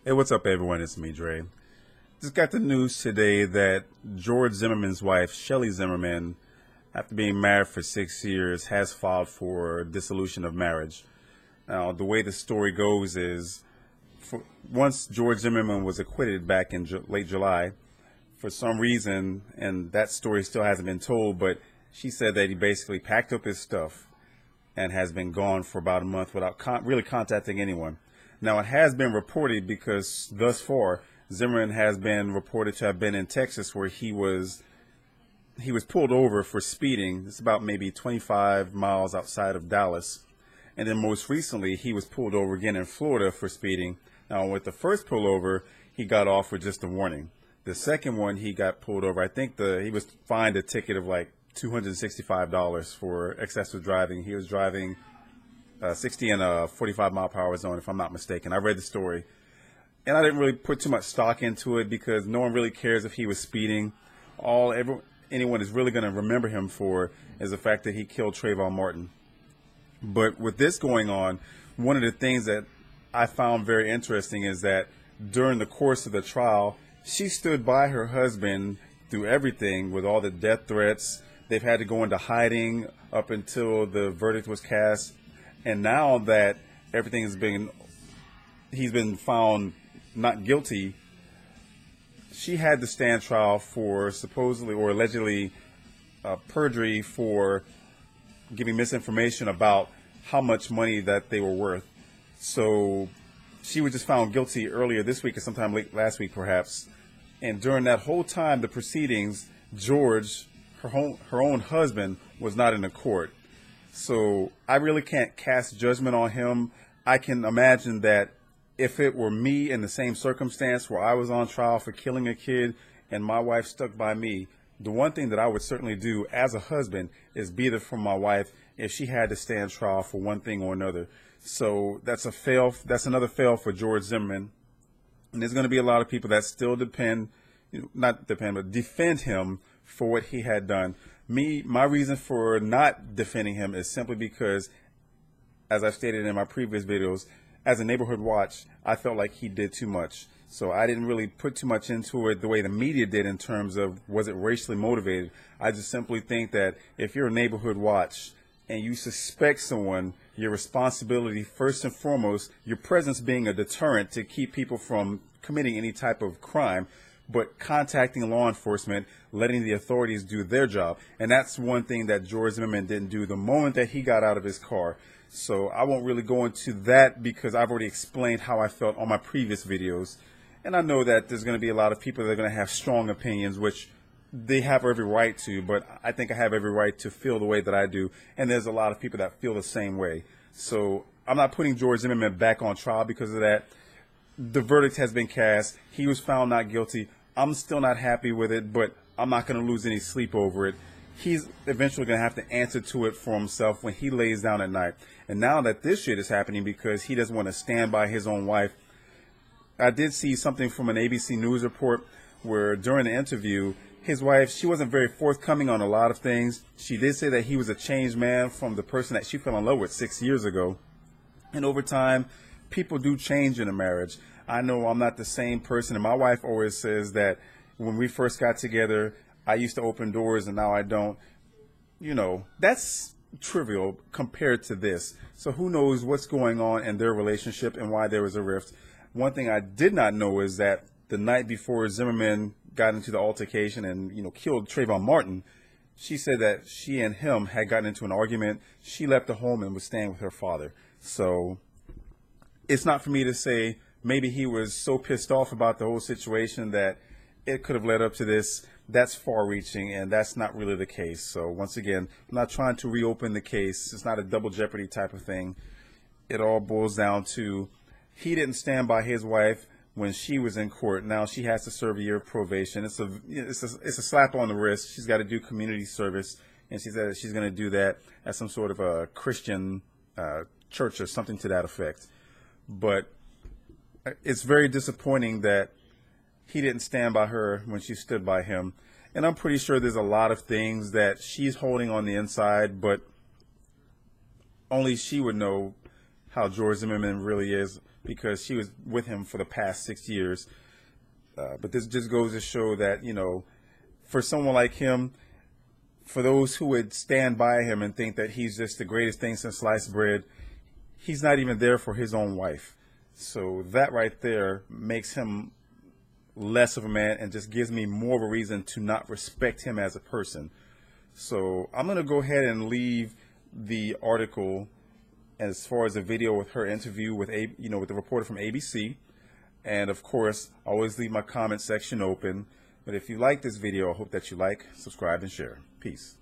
Hey, what's up, everyone? It's me, Dre. Just got the news today that George Zimmerman's wife, Shellie Zimmerman, after being married for 6 years, has filed for dissolution of marriage. Now, the way the story goes is, once George Zimmerman was acquitted back in late July, for some reason, and that story still hasn't been told, but she said that he basically packed up his stuff and has been gone for about a month without really contacting anyone. Now, it has been reported because thus far, Zimmerman has been reported to have been in Texas where he was pulled over for speeding. It's about maybe 25 miles outside of Dallas. And then most recently, he was pulled over again in Florida for speeding. Now, with the first pullover, he got off with just a warning. The second one, he got pulled over. I think he was fined a ticket of like $265 for excessive driving. He was driving 60 in a 45-mile-per-hour zone, if I'm not mistaken. I read the story, and I didn't really put too much stock into it because no one really cares if he was speeding. Anyone is really going to remember him for is the fact that he killed Trayvon Martin. But with this going on, one of the things that I found very interesting is that during the course of the trial, she stood by her husband through everything with all the death threats. They've had to go into hiding up until the verdict was cast. And now that he's been found not guilty, she had to stand trial for supposedly or allegedly perjury for giving misinformation about how much money that they were worth. So she was just found guilty earlier this week or sometime late last week perhaps. And during that whole time, the proceedings, George, her own husband, was not in the court. So I really can't cast judgment on him. I can imagine that if it were me in the same circumstance where I was on trial for killing a kid and my wife stuck by me, the one thing that I would certainly do as a husband is be there for my wife if she had to stand trial for one thing or another. So that's a fail. That's another fail for George Zimmerman. And there's going to be a lot of people that still defend him for what he had done. My reason for not defending him is simply because, as I've stated in my previous videos, as a neighborhood watch, I felt like he did too much. So I didn't really put too much into it the way the media did in terms of was it racially motivated. I just simply think that if you're a neighborhood watch and you suspect someone, your responsibility first and foremost, your presence being a deterrent to keep people from committing any type of crime, but contacting law enforcement, letting the authorities do their job. And that's one thing that George Zimmerman didn't do the moment that he got out of his car. So I won't really go into that because I've already explained how I felt on my previous videos. And I know that there's going to be a lot of people that are going to have strong opinions, which they have every right to, but I think I have every right to feel the way that I do. And there's a lot of people that feel the same way. So I'm not putting George Zimmerman back on trial because of that. The verdict has been cast. He was found not guilty. I'm still not happy with it, but I'm not going to lose any sleep over it. He's eventually going to have to answer to it for himself when he lays down at night. And now that this shit is happening because he doesn't want to stand by his own wife, I did see something from an ABC News report where during the interview, his wife, she wasn't very forthcoming on a lot of things. She did say that he was a changed man from the person that she fell in love with 6 years ago. And over time, people do change in a marriage. I know I'm not the same person, and my wife always says that when we first got together, I used to open doors and now I don't. You know, that's trivial compared to this. So who knows what's going on in their relationship and why there was a rift. One thing I did not know is that the night before Zimmerman got into the altercation and, killed Trayvon Martin, she said that she and him had gotten into an argument. She left the home and was staying with her father. So it's not for me to say maybe he was so pissed off about the whole situation that it could have led up to this. That's far-reaching, and that's not really the case. So once again, I'm not trying to reopen the case. It's not a double jeopardy type of thing. It all boils down to he didn't stand by his wife when she was in court. Now she has to serve a year of probation. It's a slap on the wrist. She's got to do community service, and she said that she's going to do that at some sort of a Christian church or something to that effect. But it's very disappointing that he didn't stand by her when she stood by him. And I'm pretty sure there's a lot of things that she's holding on the inside, but only she would know how George Zimmerman really is because she was with him for the past 6 years. But this just goes to show that, you know, for someone like him, for those who would stand by him and think that he's just the greatest thing since sliced bread, he's not even there for his own wife. So that right there makes him less of a man and just gives me more of a reason to not respect him as a person. So I'm going to go ahead and leave the article as far as the video with her interview with with the reporter from ABC. And of course, I always leave my comment section open. But if you like this video, I hope that you like, subscribe, and share. Peace.